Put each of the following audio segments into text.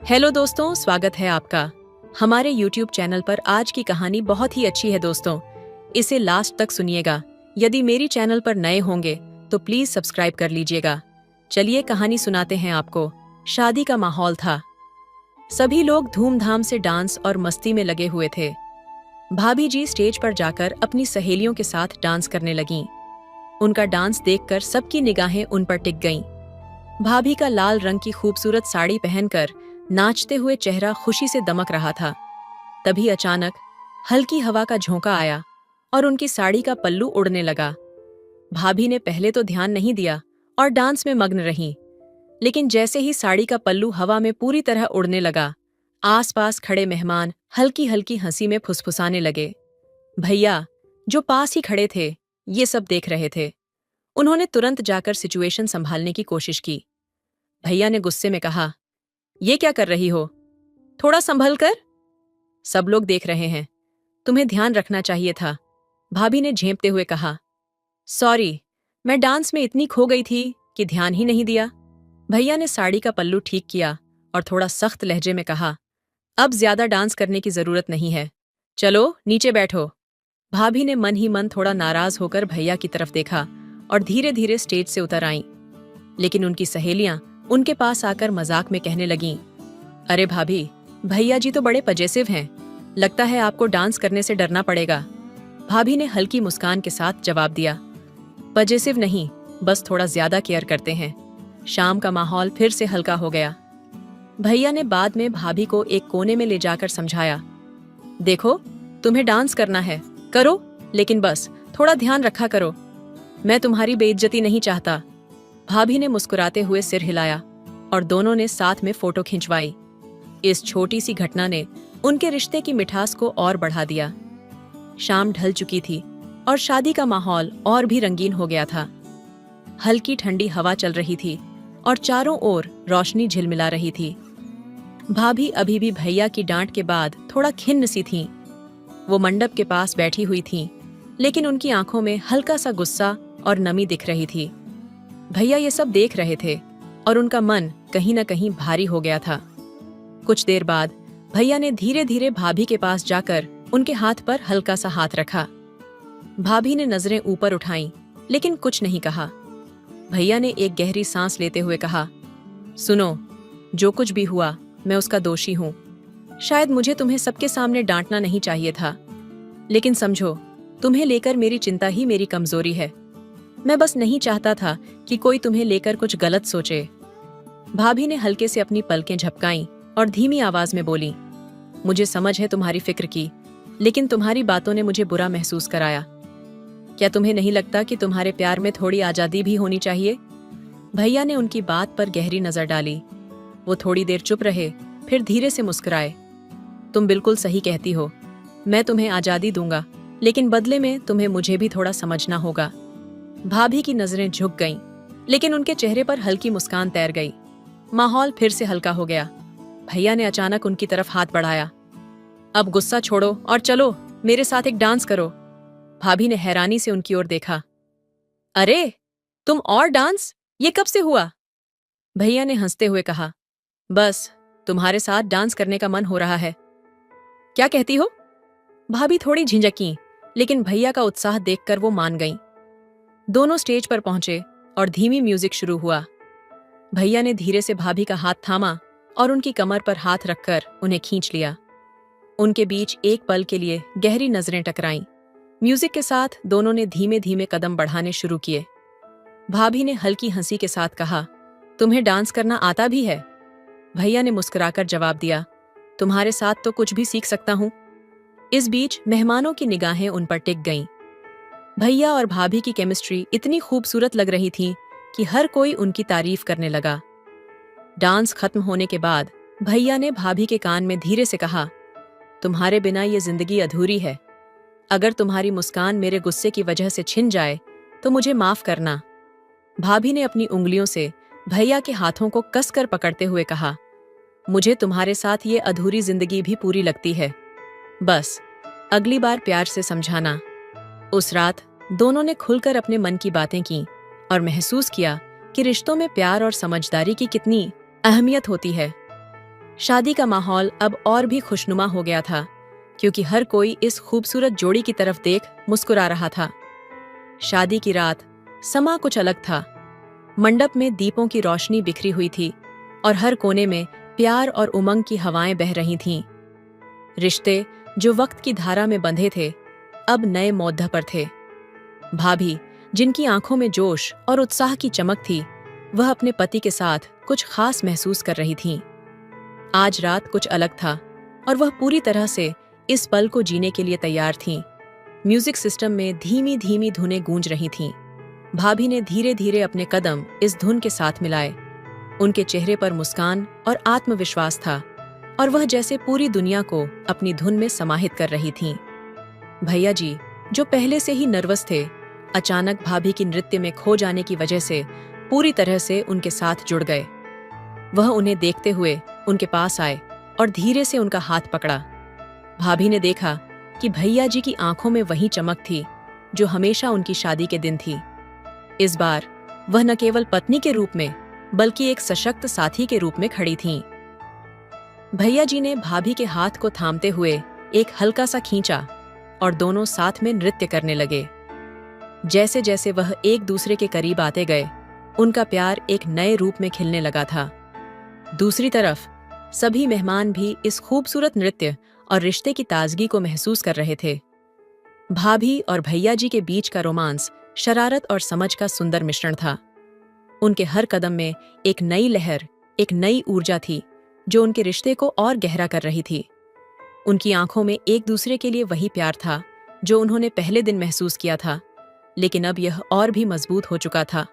Hello दोस्तों, स्वागत है आपका हमारे YouTube चैनल पर। आज की कहानी बहुत ही अच्छी है दोस्तों, इसे लास्ट तक सुनिएगा। यदि मेरी चैनल पर नए होंगे तो प्लीज सब्सक्राइब कर लीजिएगा। चलिए कहानी सुनाते हैं आपको। शादी का माहौल था। सभी लोग धूमधाम से डांस और मस्ती में लगे हुए थे। भाभी जी स्टेज पर जाकर अपनी सहेलियों के साथ डांस करने लगीं। उनका डांस देखकर सबकी निगाहें उन पर टिक गईं। भाभी का लाल रंग की खूबसूरत साड़ी पहनकर नाचते हुए चेहरा खुशी से दमक रहा था। तभी अचानक हल्की हवा का झोंका आया और उनकी साड़ी का पल्लू उड़ने लगा। भाभी ने पहले तो ध्यान नहीं दिया और डांस में मग्न रहीं। लेकिन जैसे ही साड़ी का पल्लू हवा में पूरी तरह उड़ने लगा, आसपास खड़े मेहमान हल्की हल्की हंसी में फुसफुसाने लगे। भैया, जो पास ही खड़े थे, ये सब देख रहे थे। उन्होंने तुरंत जाकर सिचुएशन संभालने की कोशिश की। भैया ने गुस्से में कहा, ये क्या कर रही हो? थोड़ा संभल कर। सब लोग देख रहे हैं, तुम्हें ध्यान रखना चाहिए था। भाभी ने झेंपते हुए कहा, सॉरी, मैं डांस में इतनी खो गई थी कि ध्यान ही नहीं दिया। भैया ने साड़ी का पल्लू ठीक किया और थोड़ा सख्त लहजे में कहा, अब ज्यादा डांस करने की जरूरत नहीं है, चलो नीचे बैठो। भाभी ने मन ही मन थोड़ा नाराज होकर भैया की तरफ देखा और धीरे धीरे स्टेज से उतर आईं। लेकिन उनकी सहेलियां उनके पास आकर मजाक में कहने लगीं, अरे भाभी, भैया जी तो बड़े पजेसिव हैं, लगता है आपको डांस करने से डरना पड़ेगा। भाभी ने हल्की मुस्कान के साथ जवाब दिया, पजेसिव नहीं, बस थोड़ा ज्यादा केयर करते हैं। शाम का माहौल फिर से हल्का हो गया। भैया ने बाद में भाभी को एक कोने में ले जाकर समझाया, देखो, तुम्हें डांस करना है, करो, लेकिन बस थोड़ा ध्यान रखा करो। मैं तुम्हारी बेइज्जती नहीं चाहता। भाभी ने मुस्कुराते हुए सिर हिलाया और दोनों ने साथ में फोटो खिंचवाई। इस छोटी सी घटना ने उनके रिश्ते की मिठास को और बढ़ा दिया। शाम ढल चुकी थी और शादी का माहौल और भी रंगीन हो गया था। हल्की ठंडी हवा चल रही थी और चारों ओर रोशनी झिलमिला रही थी। भाभी अभी भी भैया की डांट के बाद थोड़ा खिन्न सी थीं। वो मंडप के पास बैठी हुई थीं, लेकिन उनकी आंखों में हल्का सा गुस्सा और नमी दिख रही थी। भैया ये सब देख रहे थे और उनका मन कहीं न कहीं भारी हो गया था। कुछ देर बाद भैया ने धीरे धीरे भाभी के पास जाकर उनके हाथ पर हल्का सा हाथ रखा। भाभी ने नजरें ऊपर उठाईं, लेकिन कुछ नहीं कहा। भैया ने एक गहरी सांस लेते हुए कहा, सुनो, जो कुछ भी हुआ मैं उसका दोषी हूँ। शायद मुझे तुम्हें सबके सामने डांटना नहीं चाहिए था, लेकिन समझो, तुम्हें लेकर मेरी चिंता ही मेरी कमजोरी है। मैं बस नहीं चाहता था कि कोई तुम्हें लेकर कुछ गलत सोचे। भाभी ने हल्के से अपनी पलकें झपकाईं और धीमी आवाज में बोली, मुझे समझ है तुम्हारी फिक्र की, लेकिन तुम्हारी बातों ने मुझे बुरा महसूस कराया। क्या तुम्हें नहीं लगता कि तुम्हारे प्यार में थोड़ी आजादी भी होनी चाहिए? भैया ने उनकी बात पर गहरी नजर डाली। वो थोड़ी देर चुप रहे, फिर धीरे से मुस्कुराए। तुम बिल्कुल सही कहती हो, मैं तुम्हें आजादी दूंगा, लेकिन बदले में तुम्हें मुझे भी थोड़ा समझना होगा। भाभी की नजरें झुक गईं, लेकिन उनके चेहरे पर हल्की मुस्कान तैर गई। माहौल फिर से हल्का हो गया। भैया ने अचानक उनकी तरफ हाथ बढ़ाया, अब गुस्सा छोड़ो और चलो मेरे साथ एक डांस करो। भाभी ने हैरानी से उनकी ओर देखा, अरे, तुम और डांस, ये कब से हुआ? भैया ने हंसते हुए कहा, बस तुम्हारे साथ डांस करने का मन हो रहा है। क्या कहती हो? भाभी थोड़ी झिझकीं, लेकिन भैया का उत्साह देखकर वो मान गईं। दोनों स्टेज पर पहुंचे और धीमी म्यूजिक शुरू हुआ। भैया ने धीरे से भाभी का हाथ थामा और उनकी कमर पर हाथ रखकर उन्हें खींच लिया। उनके बीच एक पल के लिए गहरी नजरें टकराईं। म्यूजिक के साथ दोनों ने धीमे धीमे कदम बढ़ाने शुरू किए। भाभी ने हल्की हंसी के साथ कहा, तुम्हें डांस करना आता भी है? भैया ने मुस्कुराकर जवाब दिया, तुम्हारे साथ तो कुछ भी सीख सकता हूं। इस बीच मेहमानों की निगाहें उन पर टिक गईं। भैया और भाभी की केमिस्ट्री इतनी खूबसूरत लग रही थी कि हर कोई उनकी तारीफ करने लगा। डांस खत्म होने के बाद भैया ने भाभी के कान में धीरे से कहा, तुम्हारे बिना ये जिंदगी अधूरी है। अगर तुम्हारी मुस्कान मेरे गुस्से की वजह से छिन जाए तो मुझे माफ करना। भाभी ने अपनी उंगलियों से भैया के हाथों को कसकर पकड़ते हुए कहा, मुझे तुम्हारे साथ ये अधूरी जिंदगी भी पूरी लगती है। बस अगली बार प्यार से समझाना। उस रात दोनों ने खुलकर अपने मन की बातें की और महसूस किया कि रिश्तों में प्यार और समझदारी की कितनी अहमियत होती है। शादी का माहौल अब और भी खुशनुमा हो गया था, क्योंकि हर कोई इस खूबसूरत जोड़ी की तरफ देख मुस्कुरा रहा था। शादी की रात समा कुछ अलग था। मंडप में दीपों की रोशनी बिखरी हुई थी और हर कोने में प्यार और उमंग की हवाएं बह रही थीं। रिश्ते जो वक्त की धारा में बंधे थे, अब नए मोद्दा पर थे। भाभी, जिनकी आंखों में जोश और उत्साह की चमक थी, वह अपने पति के साथ कुछ खास महसूस कर रही थीं। आज रात कुछ अलग था और वह पूरी तरह से इस पल को जीने के लिए तैयार थीं। म्यूजिक सिस्टम में धीमी धीमी धुनें गूंज रही थीं। भाभी ने धीरे धीरे अपने कदम इस धुन के साथ मिलाए। उनके चेहरे पर मुस्कान और आत्मविश्वास था और वह जैसे पूरी दुनिया को अपनी धुन में समाहित कर रही थीं। भैया जी, जो पहले से ही नर्वस थे, अचानक भाभी की नृत्य में खो जाने की वजह से पूरी तरह से उनके साथ जुड़ गए। वह उन्हें देखते हुए उनके पास आए और धीरे से उनका हाथ पकड़ा। भाभी ने देखा कि भैया जी की आंखों में वही चमक थी जो हमेशा उनकी शादी के दिन थी। इस बार वह न केवल पत्नी के रूप में बल्कि एक सशक्त साथी के रूप में खड़ी थीं। भैया जी ने भाभी के हाथ को थामते हुए एक हल्का सा खींचा और दोनों साथ में नृत्य करने लगे। जैसे जैसे वह एक दूसरे के करीब आते गए, उनका प्यार एक नए रूप में खिलने लगा था। दूसरी तरफ सभी मेहमान भी इस खूबसूरत नृत्य और रिश्ते की ताजगी को महसूस कर रहे थे। भाभी और भैया जी के बीच का रोमांस शरारत और समझ का सुंदर मिश्रण था। उनके हर कदम में एक नई लहर, एक नई ऊर्जा थी जो उनके रिश्ते को और गहरा कर रही थी। उनकी आंखों में एक दूसरे के लिए वही प्यार था जो उन्होंने पहले दिन महसूस किया था, लेकिन अब यह और भी मजबूत हो चुका था।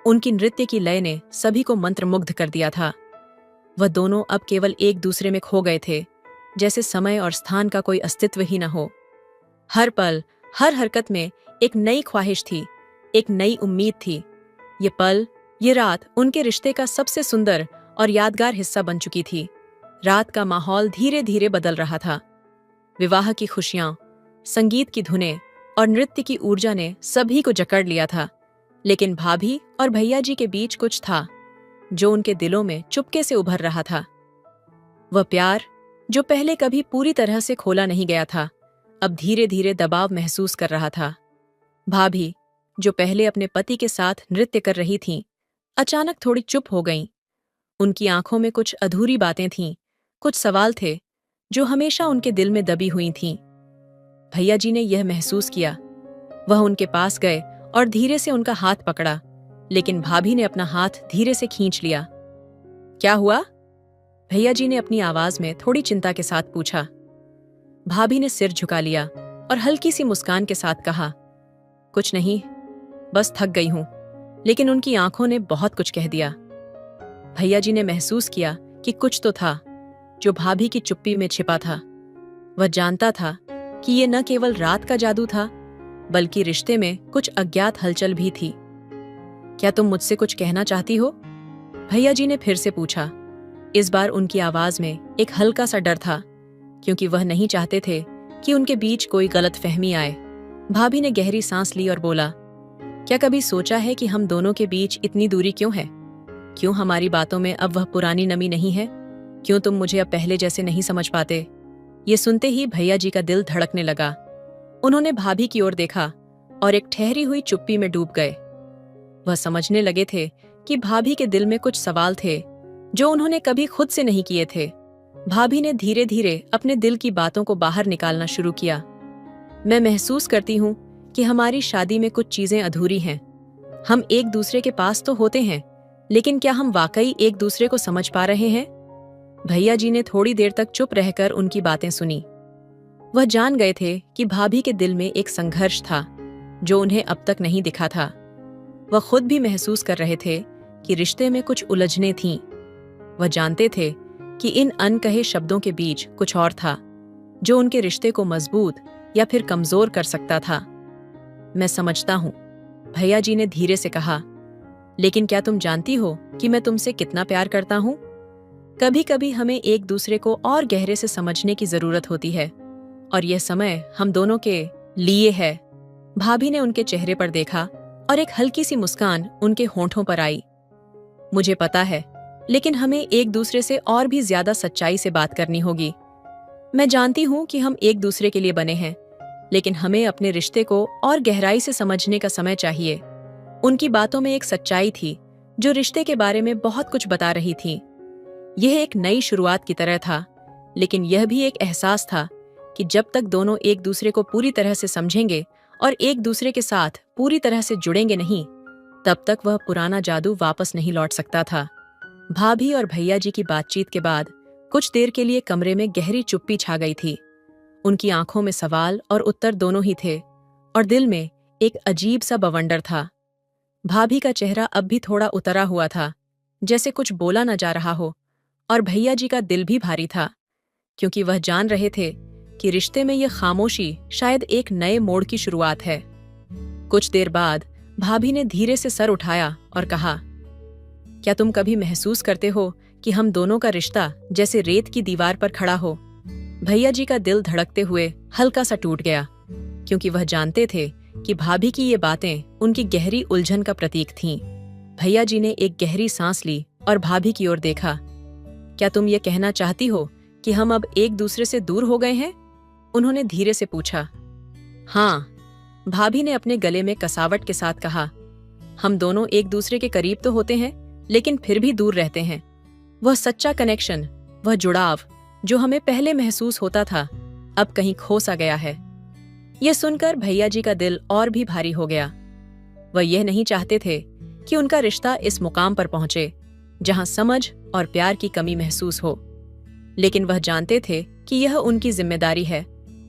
उनकी नृत्य की लय ने सभी को मंत्रमुग्ध कर दिया था। वह दोनों अब केवल एक दूसरे में खो गए थे, जैसे समय और स्थान का कोई अस्तित्व ही न हो। हर पल, हर हरकत में एक नई ख्वाहिश थी, एक नई उम्मीद थी। ये पल, ये रात उनके रिश्ते का सबसे सुंदर और यादगार हिस्सा बन चुकी थी। रात का माहौल धीरे धीरे बदल रहा था। विवाह की खुशियां, संगीत की धुनें और नृत्य की ऊर्जा ने सभी को जकड़ लिया था, लेकिन भाभी और भैया जी के बीच कुछ था जो उनके दिलों में चुपके से उभर रहा था। वह प्यार जो पहले कभी पूरी तरह से खोला नहीं गया था, अब धीरे धीरे दबाव महसूस कर रहा था। भाभी, जो पहले अपने पति के साथ नृत्य कर रही थीं, अचानक थोड़ी चुप हो गईं। उनकी आंखों में कुछ अधूरी बातें थीं, कुछ सवाल थे जो हमेशा उनके दिल में दबी हुई थीं। भैया जी ने यह महसूस किया। वह उनके पास गए और धीरे से उनका हाथ पकड़ा, लेकिन भाभी ने अपना हाथ धीरे से खींच लिया। क्या हुआ? भैया जी ने अपनी आवाज में थोड़ी चिंता के साथ पूछा। भाभी ने सिर झुका लिया और हल्की सी मुस्कान के साथ कहा, कुछ नहीं, बस थक गई हूं। लेकिन उनकी आंखों ने बहुत कुछ कह दिया। भैया जी ने महसूस किया कि कुछ तो था जो भाभी की चुप्पी में छिपा था। वह जानता था कि ये न केवल रात का जादू था, बल्कि रिश्ते में कुछ अज्ञात हलचल भी थी। क्या तुम मुझसे कुछ कहना चाहती हो? भैया जी ने फिर से पूछा। इस बार उनकी आवाज में एक हल्का सा डर था, क्योंकि वह नहीं चाहते थे कि उनके बीच कोई गलतफहमी आए। भाभी ने गहरी सांस ली और बोला, क्या कभी सोचा है कि हम दोनों के बीच इतनी दूरी क्यों है? क्यों हमारी बातों में अब वह पुरानी नमी नहीं है? क्यों तुम मुझे अब पहले जैसे नहीं समझ पाते? ये सुनते ही भैया जी का दिल धड़कने लगा। उन्होंने भाभी की ओर देखा और एक ठहरी हुई चुप्पी में डूब गए। वह समझने लगे थे कि भाभी के दिल में कुछ सवाल थे जो उन्होंने कभी खुद से नहीं किए थे। भाभी ने धीरे धीरे अपने दिल की बातों को बाहर निकालना शुरू किया। मैं महसूस करती हूँ कि हमारी शादी में कुछ चीजें अधूरी हैं। हम एक दूसरे के पास तो होते हैं, लेकिन क्या हम वाकई एक दूसरे को समझ पा रहे हैं? भैया जी ने थोड़ी देर तक चुप रहकर उनकी बातें सुनी। वह जान गए थे कि भाभी के दिल में एक संघर्ष था जो उन्हें अब तक नहीं दिखा था। वह खुद भी महसूस कर रहे थे कि रिश्ते में कुछ उलझनें थीं। वह जानते थे कि इन अनकहे शब्दों के बीच कुछ और था जो उनके रिश्ते को मजबूत या फिर कमजोर कर सकता था। मैं समझता हूं, भैया जी ने धीरे से कहा, लेकिन क्या तुम जानती हो कि मैं तुमसे कितना प्यार करता हूं? कभी कभी हमें एक दूसरे को और गहरे से समझने की जरूरत होती है, और यह समय हम दोनों के लिए है। भाभी ने उनके चेहरे पर देखा और एक हल्की सी मुस्कान उनके होंठों पर आई। मुझे पता है लेकिन हमें एक दूसरे से और भी ज्यादा सच्चाई से बात करनी होगी। मैं जानती हूँ कि हम एक दूसरे के लिए बने हैं, लेकिन हमें अपने रिश्ते को और गहराई से समझने का समय चाहिए। उनकी बातों में एक सच्चाई थी जो रिश्ते के बारे में बहुत कुछ बता रही थी। यह एक नई शुरुआत की तरह था, लेकिन यह भी एक एहसास था कि जब तक दोनों एक दूसरे को पूरी तरह से समझेंगे और एक दूसरे के साथ पूरी तरह से जुड़ेंगे नहीं, तब तक वह पुराना जादू वापस नहीं लौट सकता था। भाभी और भैया जी की बातचीत के बाद कुछ देर के लिए कमरे में गहरी चुप्पी छा गई थी। उनकी आंखों में सवाल और उत्तर दोनों ही थे, और दिल में एक अजीब सा बवंडर था। भाभी का चेहरा अब भी थोड़ा उतरा हुआ था, जैसे कुछ बोला न जा रहा हो, और भैया जी का दिल भी भारी था, क्योंकि वह जान रहे थे कि रिश्ते में यह खामोशी शायद एक नए मोड़ की शुरुआत है। कुछ देर बाद भाभी ने धीरे से सर उठाया और कहा, क्या तुम कभी महसूस करते हो कि हम दोनों का रिश्ता जैसे रेत की दीवार पर खड़ा हो? भैया जी का दिल धड़कते हुए हल्का सा टूट गया, क्योंकि वह जानते थे कि भाभी की ये बातें उनकी गहरी उलझन का प्रतीक थीं। भैया जी ने एक गहरी सांस ली और भाभी की ओर देखा। क्या तुम ये कहना चाहती हो कि हम अब एक दूसरे से दूर हो गए हैं? उन्होंने धीरे से पूछा। हाँ, भाभी ने अपने गले में कसावट के साथ कहा। हम दोनों एक दूसरे के करीब तो होते हैं, लेकिन फिर भी दूर रहते हैं। वह सच्चा कनेक्शन, वह जुड़ाव जो हमें पहले महसूस होता था, अब कहीं खो सा गया है। यह सुनकर भैया जी का दिल और भी भारी हो गया। वह यह नहीं चाहते थे कि उनका रिश्ता इस मुकाम पर पहुंचे जहां समझ और प्यार की कमी महसूस हो, लेकिन वह जानते थे कि यह उनकी जिम्मेदारी है।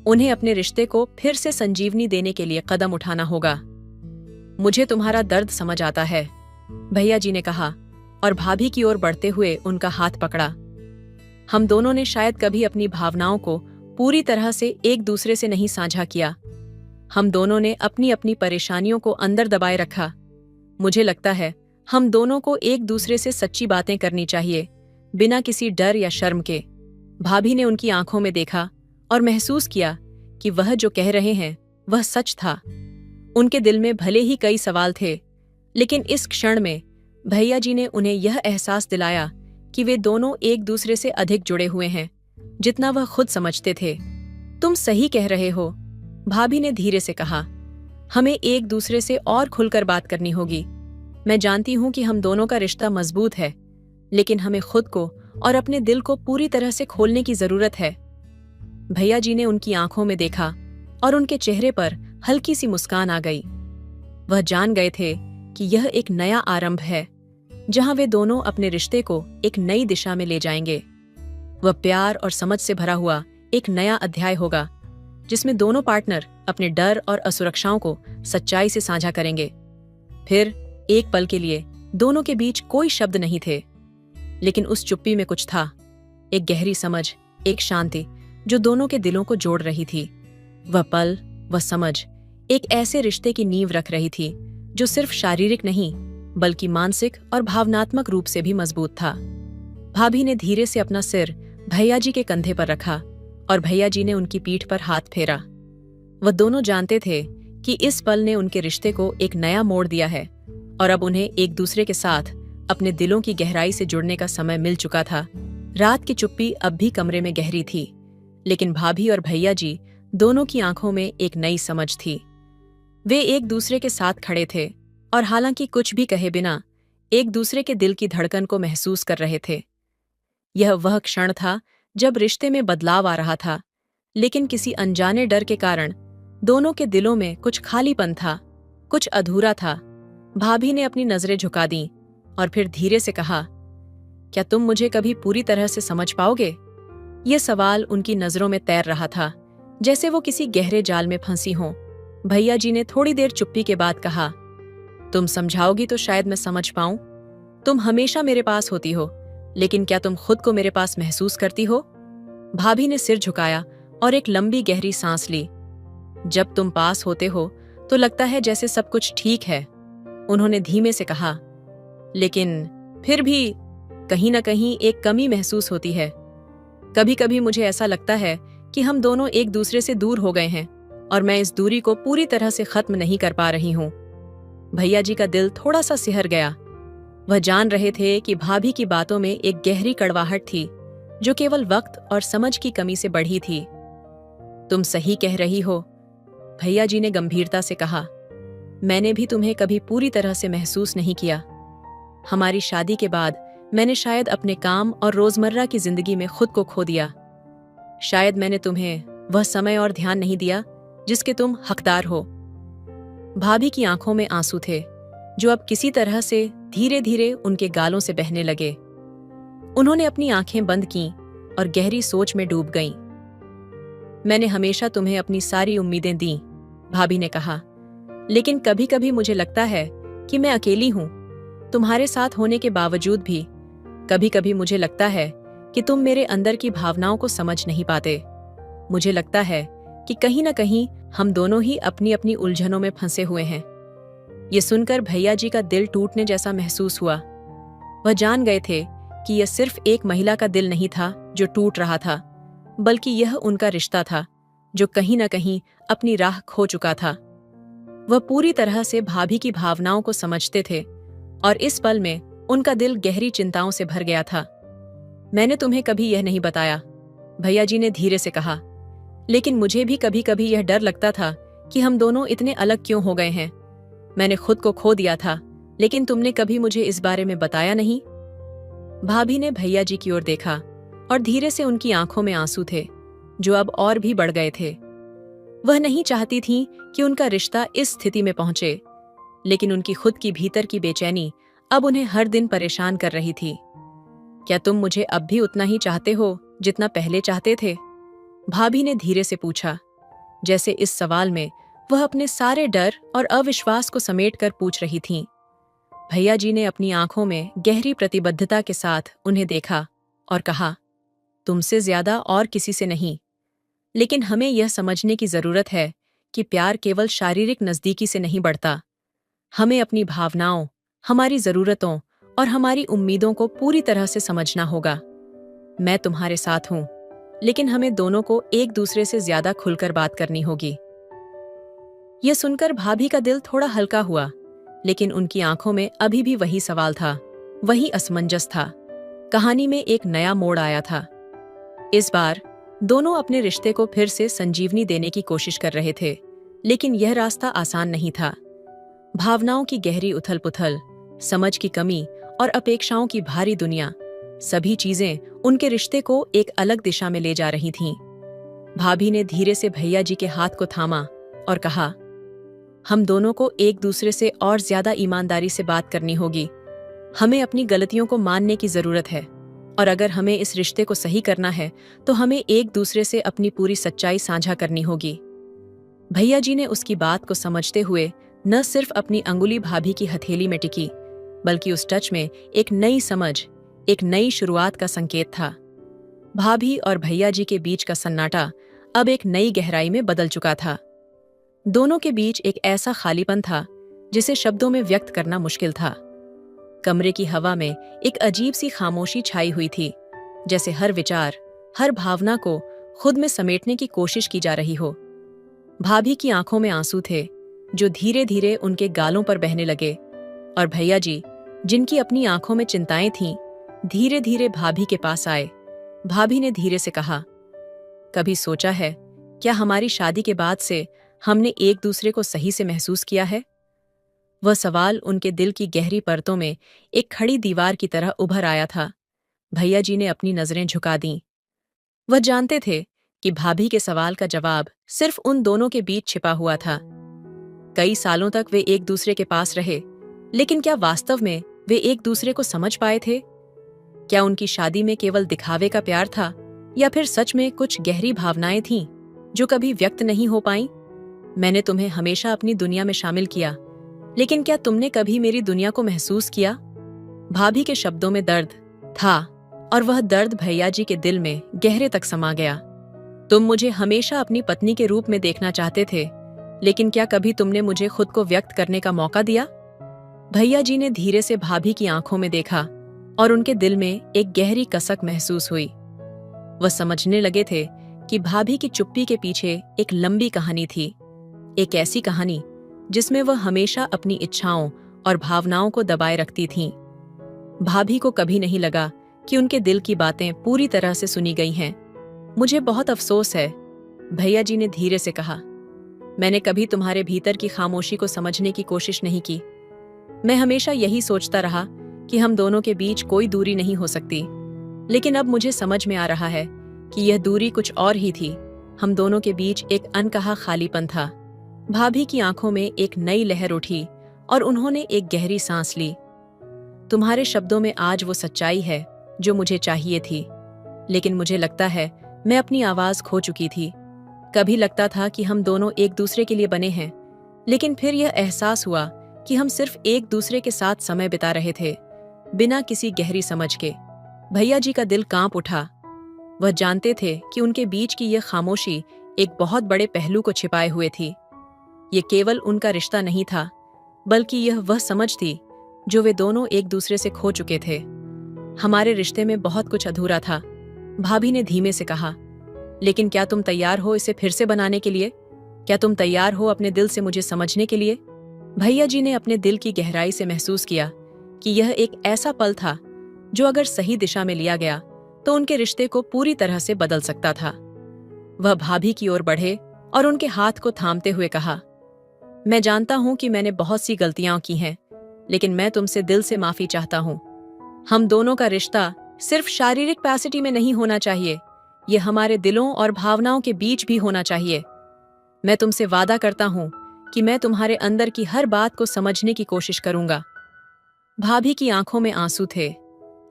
उन्हें अपने रिश्ते को फिर से संजीवनी देने के लिए कदम उठाना होगा। मुझे तुम्हारा दर्द समझ आता है, भैया जी ने कहा, और भाभी की ओर बढ़ते हुए उनका हाथ पकड़ा। हम दोनों ने शायद कभी अपनी भावनाओं को पूरी तरह से एक दूसरे से नहीं साझा किया। हम दोनों ने अपनी अपनी परेशानियों को अंदर दबाए रखा। मुझे लगता है हम दोनों को एक दूसरे से सच्ची बातें करनी चाहिए, बिना किसी डर या शर्म के। भाभी ने उनकी आंखों में देखा और महसूस किया कि वह जो कह रहे हैं वह सच था। उनके दिल में भले ही कई सवाल थे, लेकिन इस क्षण में भैया जी ने उन्हें यह एहसास दिलाया कि वे दोनों एक दूसरे से अधिक जुड़े हुए हैं जितना वह खुद समझते थे। तुम सही कह रहे हो, भाभी ने धीरे से कहा। हमें एक दूसरे से और खुलकर बात करनी होगी। मैं जानती हूं कि हम दोनों का रिश्ता मजबूत है, लेकिन हमें खुद को और अपने दिल को पूरी तरह से खोलने की जरूरत है। भैया जी ने उनकी आंखों में देखा और उनके चेहरे पर हल्की सी मुस्कान आ गई। वह जान गए थे कि यह एक नया आरंभ है, जहां वे दोनों अपने रिश्ते को एक नई दिशा में ले जाएंगे। वह प्यार और समझ से भरा हुआ एक नया अध्याय होगा, जिसमें दोनों पार्टनर अपने डर और असुरक्षाओं को सच्चाई से साझा करेंगे। फिर एक पल के लिए दोनों के बीच कोई शब्द नहीं थे, लेकिन उस चुप्पी में कुछ था, एक गहरी समझ, एक शांति जो दोनों के दिलों को जोड़ रही थी। वह पल, वह समझ एक ऐसे रिश्ते की नींव रख रही थी जो सिर्फ शारीरिक नहीं, बल्कि मानसिक और भावनात्मक रूप से भी मजबूत था। भाभी ने धीरे से अपना सिर भैया जी के कंधे पर रखा और भैया जी ने उनकी पीठ पर हाथ फेरा। वह दोनों जानते थे कि इस पल ने उनके रिश्ते को एक नया मोड़ दिया है, और अब उन्हें एक दूसरे के साथ अपने दिलों की गहराई से जुड़ने का समय मिल चुका था। रात की चुप्पी अब भी कमरे में गहरी थी, लेकिन भाभी और भैया जी दोनों की आंखों में एक नई समझ थी। वे एक दूसरे के साथ खड़े थे और हालांकि कुछ भी कहे बिना एक दूसरे के दिल की धड़कन को महसूस कर रहे थे। यह वह क्षण था जब रिश्ते में बदलाव आ रहा था, लेकिन किसी अनजाने डर के कारण दोनों के दिलों में कुछ खालीपन था, कुछ अधूरा था। भाभी ने अपनी नजरें झुका दी और फिर धीरे से कहा, क्या तुम मुझे कभी पूरी तरह से समझ पाओगे? यह सवाल उनकी नजरों में तैर रहा था, जैसे वो किसी गहरे जाल में फंसी हों। भैया जी ने थोड़ी देर चुप्पी के बाद कहा, तुम समझाओगी तो शायद मैं समझ पाऊं। तुम हमेशा मेरे पास होती हो, लेकिन क्या तुम खुद को मेरे पास महसूस करती हो? भाभी ने सिर झुकाया और एक लंबी गहरी सांस ली। जब तुम पास होते हो तो लगता है जैसे सब कुछ ठीक है, उन्होंने धीमे से कहा, लेकिन फिर भी कहीं ना कहीं एक कमी महसूस होती है। कभी कभी मुझे ऐसा लगता है कि हम दोनों एक दूसरे से दूर हो गए हैं और मैं इस दूरी को पूरी तरह से खत्म नहीं कर पा रही हूं। भैया जी का दिल थोड़ा सा सिहर गया। वह जान रहे थे कि भाभी की बातों में एक गहरी कड़वाहट थी जो केवल वक्त और समझ की कमी से बढ़ी थी। तुम सही कह रही हो, भैया जी ने गंभीरता से कहा। मैंने भी तुम्हें कभी पूरी तरह से महसूस नहीं किया। हमारी शादी के बाद मैंने शायद अपने काम और रोजमर्रा की जिंदगी में खुद को खो दिया। शायद मैंने तुम्हें वह समय और ध्यान नहीं दिया जिसके तुम हकदार हो। भाभी की आंखों में आंसू थे जो अब किसी तरह से धीरे धीरे उनके गालों से बहने लगे। उन्होंने अपनी आंखें बंद कीं और गहरी सोच में डूब गईं। मैंने हमेशा तुम्हें अपनी सारी उम्मीदें दीं, भाभी ने कहा, लेकिन कभी कभी मुझे लगता है कि मैं अकेली हूं, तुम्हारे साथ होने के बावजूद भी। कभी कभी मुझे लगता है कि तुम मेरे अंदर की भावनाओं को समझ नहीं पाते। मुझे लगता है कि कहीं ना कहीं हम दोनों ही अपनी अपनी उलझनों में फंसे हुए हैं। ये सुनकर भैया जी का दिल टूटने जैसा महसूस हुआ। वह जान गए थे कि यह सिर्फ एक महिला का दिल नहीं था जो टूट रहा था, बल्कि यह उनका रिश्ता था जो कहीं ना कहीं अपनी राह खो चुका था। वह पूरी तरह से भाभी की भावनाओं को समझते थे और इस पल में उनका दिल गहरी चिंताओं से भर गया था। मैंने तुम्हें कभी यह नहीं बताया, भैया जी ने धीरे से कहा, लेकिन मुझे भी कभी कभी यह डर लगता था कि हम दोनों इतने अलग क्यों हो गए हैं। मैंने खुद को खो दिया था, लेकिन तुमने कभी मुझे इस बारे में बताया नहीं। भाभी ने भैया जी की ओर देखा और धीरे से उनकी आंखों में आंसू थे जो अब और भी बढ़ गए थे। वह नहीं चाहती थीं कि उनका रिश्ता इस स्थिति में पहुंचे, लेकिन उनकी खुद की भीतर की बेचैनी अब उन्हें हर दिन परेशान कर रही थी। क्या तुम मुझे अब भी उतना ही चाहते हो जितना पहले चाहते थे? भाभी ने धीरे से पूछा, जैसे इस सवाल में वह अपने सारे डर और अविश्वास को समेट कर पूछ रही थीं। भैया जी ने अपनी आंखों में गहरी प्रतिबद्धता के साथ उन्हें देखा और कहा, तुमसे ज्यादा और किसी से नहीं, लेकिन हमें यह समझने की जरूरत है कि प्यार केवल शारीरिक नजदीकी से नहीं बढ़ता। हमें अपनी भावनाओं, हमारी जरूरतों और हमारी उम्मीदों को पूरी तरह से समझना होगा। मैं तुम्हारे साथ हूं, लेकिन हमें दोनों को एक दूसरे से ज्यादा खुलकर बात करनी होगी। यह सुनकर भाभी का दिल थोड़ा हल्का हुआ, लेकिन उनकी आंखों में अभी भी वही सवाल था, वही असमंजस था। कहानी में एक नया मोड़ आया था। इस बार दोनों अपने रिश्ते को फिर से संजीवनी देने की कोशिश कर रहे थे, लेकिन यह रास्ता आसान नहीं था। भावनाओं की गहरी उथल-पुथल, समझ की कमी और अपेक्षाओं की भारी दुनिया, सभी चीजें उनके रिश्ते को एक अलग दिशा में ले जा रही थीं। भाभी ने धीरे से भैया जी के हाथ को थामा और कहा, हम दोनों को एक दूसरे से और ज्यादा ईमानदारी से बात करनी होगी। हमें अपनी गलतियों को मानने की जरूरत है, और अगर हमें इस रिश्ते को सही करना है तो हमें एक दूसरे से अपनी पूरी सच्चाई साझा करनी होगी। भैया जी ने उसकी बात को समझते हुए न सिर्फ अपनी अंगुली भाभी की हथेली में टिकी, बल्कि उस टच में एक नई समझ, एक नई शुरुआत का संकेत था। भाभी और भैया जी के बीच का सन्नाटा अब एक नई गहराई में बदल चुका था। दोनों के बीच एक ऐसा खालीपन था जिसे शब्दों में व्यक्त करना मुश्किल था। कमरे की हवा में एक अजीब सी खामोशी छाई हुई थी, जैसे हर विचार, हर भावना को खुद में समेटने की कोशिश की जा रही हो। भाभी की आंखों में आंसू थे जो धीरे धीरे उनके गालों पर बहने लगे, और भैया जी, जिनकी अपनी आंखों में चिंताएं थीं, धीरे धीरे भाभी के पास आए। भाभी ने धीरे से कहा, कभी सोचा है क्या हमारी शादी के बाद से हमने एक दूसरे को सही से महसूस किया है? वह सवाल उनके दिल की गहरी परतों में एक खड़ी दीवार की तरह उभर आया था। भैया जी ने अपनी नजरें झुका दीं। वह जानते थे कि भाभी के सवाल का जवाब सिर्फ उन दोनों के बीच छिपा हुआ था। कई सालों तक वे एक दूसरे के पास रहे, लेकिन क्या वास्तव में वे एक दूसरे को समझ पाए थे? क्या उनकी शादी में केवल दिखावे का प्यार था, या फिर सच में कुछ गहरी भावनाएं थीं जो कभी व्यक्त नहीं हो पाईं? मैंने तुम्हें हमेशा अपनी दुनिया में शामिल किया, लेकिन क्या तुमने कभी मेरी दुनिया को महसूस किया? भाभी के शब्दों में दर्द था, और वह दर्द भैया जी के दिल में गहरे तक समा गया। तुम मुझे हमेशा अपनी पत्नी के रूप में देखना चाहते थे, लेकिन क्या कभी तुमने मुझे खुद को व्यक्त करने का मौका दिया? भैया जी ने धीरे से भाभी की आंखों में देखा और उनके दिल में एक गहरी कसक महसूस हुई। वह समझने लगे थे कि भाभी की चुप्पी के पीछे एक लंबी कहानी थी, एक ऐसी कहानी जिसमें वह हमेशा अपनी इच्छाओं और भावनाओं को दबाए रखती थीं। भाभी को कभी नहीं लगा कि उनके दिल की बातें पूरी तरह से सुनी गई हैं। मुझे बहुत अफसोस है, भैया जी ने धीरे से कहा। मैंने कभी तुम्हारे भीतर की खामोशी को समझने की कोशिश नहीं की। मैं हमेशा यही सोचता रहा कि हम दोनों के बीच कोई दूरी नहीं हो सकती, लेकिन अब मुझे समझ में आ रहा है कि यह दूरी कुछ और ही थी। हम दोनों के बीच एक अनकहा खालीपन था। भाभी की आंखों में एक नई लहर उठी और उन्होंने एक गहरी सांस ली। तुम्हारे शब्दों में आज वो सच्चाई है जो मुझे चाहिए थी, लेकिन मुझे लगता है मैं अपनी आवाज खो चुकी थी। कभी लगता था कि हम दोनों एक दूसरे के लिए बने हैं, लेकिन फिर यह एहसास हुआ कि हम सिर्फ एक दूसरे के साथ समय बिता रहे थे, बिना किसी गहरी समझ के। भैया जी का दिल कांप उठा। वह जानते थे कि उनके बीच की यह खामोशी एक बहुत बड़े पहलू को छिपाए हुए थी। ये केवल उनका रिश्ता नहीं था, बल्कि यह वह समझ थी जो वे दोनों एक दूसरे से खो चुके थे। हमारे रिश्ते में बहुत कुछ अधूरा था, भाभी ने धीमे से कहा। लेकिन क्या तुम तैयार हो इसे फिर से बनाने के लिए? क्या तुम तैयार हो अपने दिल से मुझे समझने के लिए? भैया जी ने अपने दिल की गहराई से महसूस किया कि यह एक ऐसा पल था जो अगर सही दिशा में लिया गया तो उनके रिश्ते को पूरी तरह से बदल सकता था। वह भाभी की ओर बढ़े और उनके हाथ को थामते हुए कहा, मैं जानता हूं कि मैंने बहुत सी गलतियां की हैं, लेकिन मैं तुमसे दिल से माफी चाहता हूं। हम दोनों का रिश्ता सिर्फ शारीरिक कैपेसिटी में नहीं होना चाहिए, यह हमारे दिलों और भावनाओं के बीच भी होना चाहिए। मैं तुमसे वादा करता हूं कि मैं तुम्हारे अंदर की हर बात को समझने की कोशिश करूंगा। भाभी की आंखों में आंसू थे,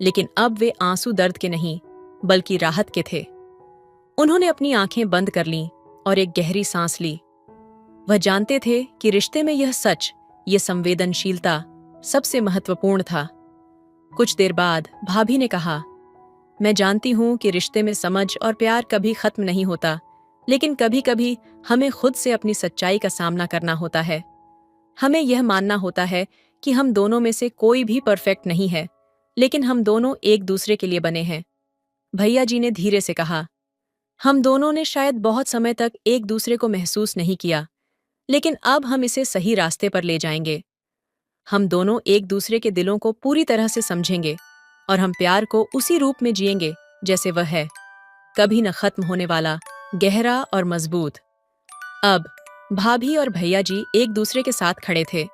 लेकिन अब वे आंसू दर्द के नहीं, बल्कि राहत के थे। उन्होंने अपनी आंखें बंद कर लीं और एक गहरी सांस ली। वह जानते थे कि रिश्ते में यह सच, यह संवेदनशीलता सबसे महत्वपूर्ण था। कुछ देर बाद भाभी ने कहा, मैं जानती हूं कि रिश्ते में समझ और प्यार कभी खत्म नहीं होता, लेकिन कभी कभी हमें खुद से अपनी सच्चाई का सामना करना होता है। हमें यह मानना होता है कि हम दोनों में से कोई भी परफेक्ट नहीं है, लेकिन हम दोनों एक दूसरे के लिए बने हैं। भैया जी ने धीरे से कहा, हम दोनों ने शायद बहुत समय तक एक दूसरे को महसूस नहीं किया, लेकिन अब हम इसे सही रास्ते पर ले जाएंगे। हम दोनों एक दूसरे के दिलों को पूरी तरह से समझेंगे और हम प्यार को उसी रूप में जिएंगे जैसे वह है, कभी न खत्म होने वाला, गहरा और मजबूत। अब भाभी और भैया जी एक दूसरे के साथ खड़े थे,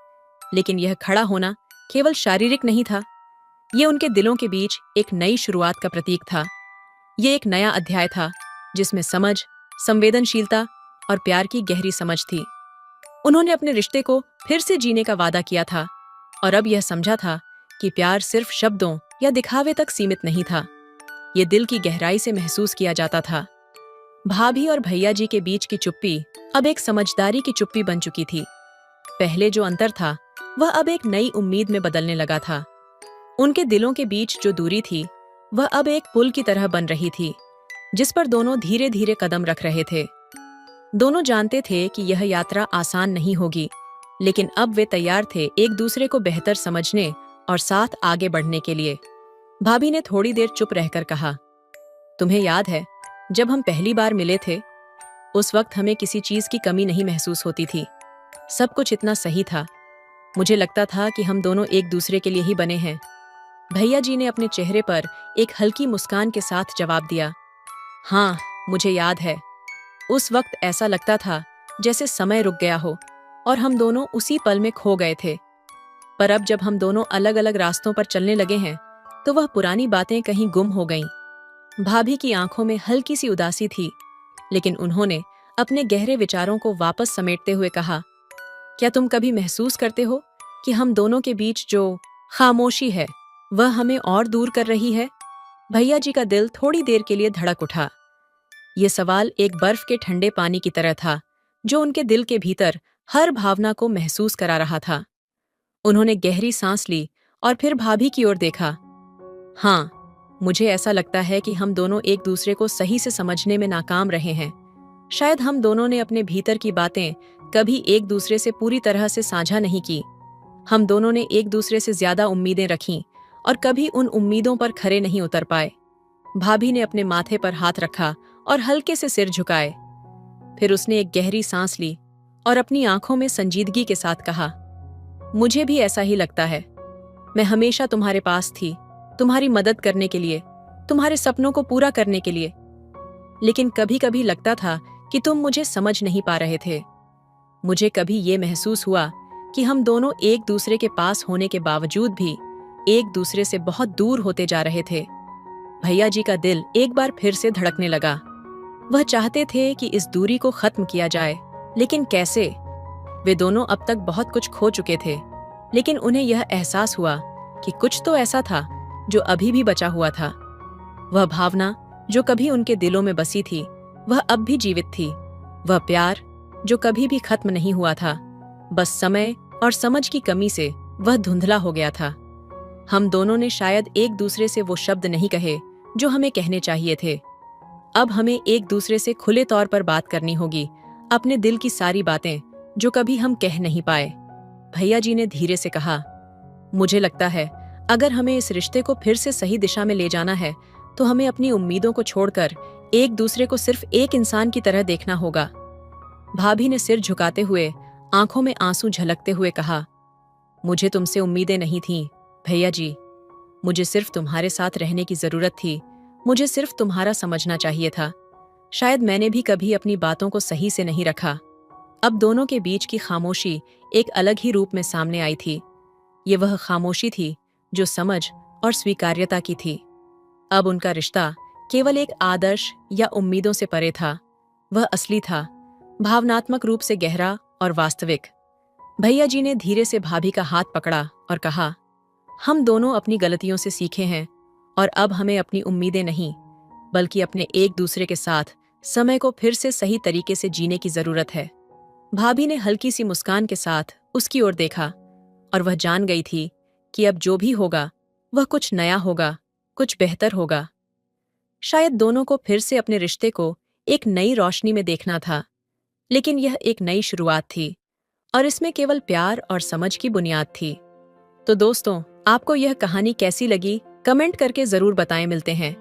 लेकिन यह खड़ा होना केवल शारीरिक नहीं था। ये उनके दिलों के बीच एक नई शुरुआत का प्रतीक था। ये एक नया अध्याय था जिसमें समझ, संवेदनशीलता और प्यार की गहरी समझ थी। उन्होंने अपने रिश्ते को फिर से जीने का वादा किया था और अब यह समझा था कि प्यार सिर्फ शब्दों या दिखावे तक सीमित नहीं था। ये दिल की गहराई से महसूस किया जाता था। भाभी और भैया जी के बीच की चुप्पी अब एक समझदारी की चुप्पी बन चुकी थी। पहले जो अंतर था वह अब एक नई उम्मीद में बदलने लगा था। उनके दिलों के बीच जो दूरी थी वह अब एक पुल की तरह बन रही थी, जिस पर दोनों धीरे धीरे कदम रख रहे थे। दोनों जानते थे कि यह यात्रा आसान नहीं होगी, लेकिन अब वे तैयार थे एक दूसरे को बेहतर समझने और साथ आगे बढ़ने के लिए। भाभी ने थोड़ी देर चुप रहकर कहा, तुम्हें याद है जब हम पहली बार मिले थे? उस वक्त हमें किसी चीज की कमी नहीं महसूस होती थी। सब कुछ इतना सही था। मुझे लगता था कि हम दोनों एक दूसरे के लिए ही बने हैं। भैया जी ने अपने चेहरे पर एक हल्की मुस्कान के साथ जवाब दिया, हाँ, मुझे याद है। उस वक्त ऐसा लगता था जैसे समय रुक गया हो और हम दोनों उसी पल में खो गए थे। पर अब जब हम दोनों अलग अलग रास्तों पर चलने लगे हैं, तो वह पुरानी बातें कहीं गुम हो गईं। भाभी की आंखों में हल्की सी उदासी थी, लेकिन उन्होंने अपने गहरे विचारों को वापस समेटते हुए कहा, क्या तुम कभी महसूस करते हो कि हम दोनों के बीच जो खामोशी है वह हमें और दूर कर रही है? भैया जी का दिल थोड़ी देर के लिए धड़क उठा। ये सवाल एक बर्फ के ठंडे पानी की तरह था, जो उनके दिल के भीतर हर भावना को महसूस करा रहा था। उन्होंने गहरी सांस ली और फिर भाभी की ओर देखा। हाँ, मुझे ऐसा लगता है कि हम दोनों एक दूसरे को सही से समझने में नाकाम रहे हैं। शायद हम दोनों ने अपने भीतर की बातें कभी एक दूसरे से पूरी तरह से साझा नहीं की। हम दोनों ने एक दूसरे से ज्यादा उम्मीदें रखीं और कभी उन उम्मीदों पर खरे नहीं उतर पाए। भाभी ने अपने माथे पर हाथ रखा और हल्के से सिर झुकाए। फिर उसने एक गहरी सांस ली और अपनी आंखों में संजीदगी के साथ कहा, मुझे भी ऐसा ही लगता है। मैं हमेशा तुम्हारे पास थी, तुम्हारी मदद करने के लिए, तुम्हारे सपनों को पूरा करने के लिए। लेकिन कभी कभी लगता था कि तुम मुझे समझ नहीं पा रहे थे। मुझे कभी ये महसूस हुआ कि हम दोनों एक दूसरे के पास होने के बावजूद भी एक दूसरे से बहुत दूर होते जा रहे थे। भैया जी का दिल एक बार फिर से धड़कने लगा। वह चाहते थे कि इस दूरी को खत्म किया जाए, लेकिन कैसे? वे दोनों अब तक बहुत कुछ खो चुके थे, लेकिन उन्हें यह एहसास हुआ कि कुछ तो ऐसा था जो अभी भी बचा हुआ था। वह भावना जो कभी उनके दिलों में बसी थी, वह अब भी जीवित थी। वह प्यार जो कभी भी खत्म नहीं हुआ था, बस समय और समझ की कमी से वह धुंधला हो गया था। हम दोनों ने शायद एक दूसरे से वो शब्द नहीं कहे जो हमें कहने चाहिए थे। अब हमें एक दूसरे से खुले तौर पर बात करनी होगी, अपने दिल की सारी बातें जो कभी हम कह नहीं पाए। भैया जी ने धीरे से कहा, मुझे लगता है अगर हमें इस रिश्ते को फिर से सही दिशा में ले जाना है तो हमें अपनी उम्मीदों को छोड़कर एक दूसरे को सिर्फ एक इंसान की तरह देखना होगा। भाभी ने सिर झुकाते हुए, आंखों में आंसू झलकते हुए कहा, मुझे तुमसे उम्मीदें नहीं थीं, भैया जी। मुझे सिर्फ तुम्हारे साथ रहने की जरूरत थी। मुझे सिर्फ तुम्हारा समझना चाहिए था। शायद मैंने भी कभी अपनी बातों को सही से नहीं रखा। अब दोनों के बीच की खामोशी एक अलग ही रूप में सामने आई थी। ये वह खामोशी थी जो समझ और स्वीकार्यता की थी। अब उनका रिश्ता केवल एक आदर्श या उम्मीदों से परे था। वह असली था, भावनात्मक रूप से गहरा और वास्तविक। भैया जी ने धीरे से भाभी का हाथ पकड़ा और कहा, हम दोनों अपनी गलतियों से सीखे हैं और अब हमें अपनी उम्मीदें नहीं, बल्कि अपने एक दूसरे के साथ समय को फिर से सही तरीके से जीने की जरूरत है। भाभी ने हल्की सी मुस्कान के साथ उसकी ओर देखा और वह जान गई थी कि अब जो भी होगा वह कुछ नया होगा, कुछ बेहतर होगा। शायद दोनों को फिर से अपने रिश्ते को एक नई रोशनी में देखना था, लेकिन यह एक नई शुरुआत थी और इसमें केवल प्यार और समझ की बुनियाद थी। तो दोस्तों, आपको यह कहानी कैसी लगी कमेंट करके जरूर बताएं। मिलते हैं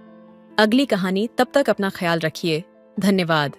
अगली कहानी, तब तक अपना ख्याल रखिए। धन्यवाद।